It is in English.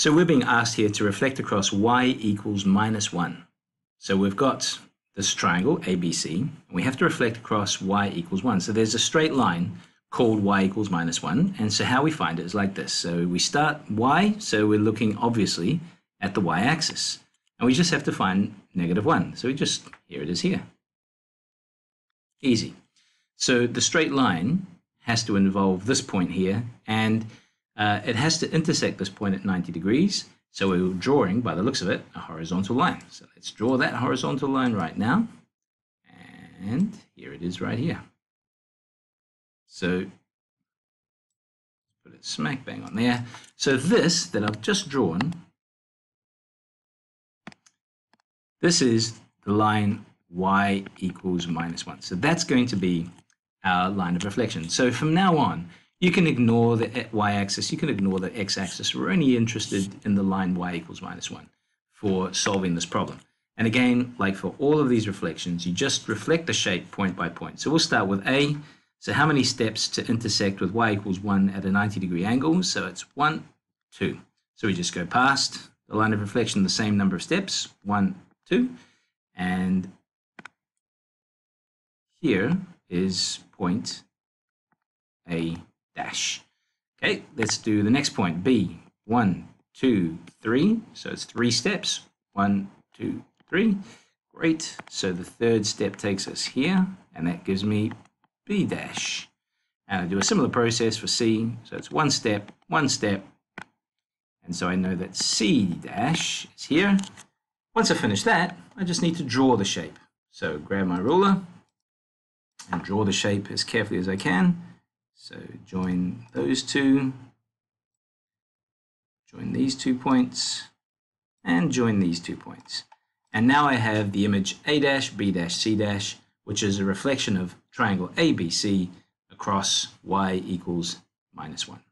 So we're being asked here to reflect across y equals -1. So we've got this triangle ABC, and we have to reflect across y equals 1. So there's a straight line called y equals -1, and so how we find it is like this. So we start y, so we're looking obviously at the y-axis, and we just have to find -1. So here it is here. Easy. So the straight line has to involve this point here, and it has to intersect this point at 90 degrees. So we're drawing, by the looks of it, a horizontal line. So let's draw that horizontal line right now. And here it is right here. So put it smack bang on there. So this that I've just drawn, this is the line y equals -1. So that's going to be our line of reflection. So from now on, you can ignore the y-axis, you can ignore the x-axis. We're only interested in the line y equals -1 for solving this problem. And again, like for all of these reflections, you just reflect the shape point by point. So we'll start with A. So how many steps to intersect with y equals 1 at a 90-degree angle? So it's 1, 2. So we just go past the line of reflection the same number of steps, 1, 2. And here is point A dash. Okay, let's do the next point, B. 1, 2, 3. So it's 3 steps. 1, 2, 3. Great. So the third step takes us here, and that gives me B dash. And I do a similar process for C. So it's 1 step, 1 step. And so I know that C dash is here. Once I finish that, I just need to draw the shape. So grab my ruler and draw the shape as carefully as I can. So join those two, join these 2 points, and join these 2 points. And now I have the image A dash, B dash, C dash, which is a reflection of triangle ABC across y equals -1.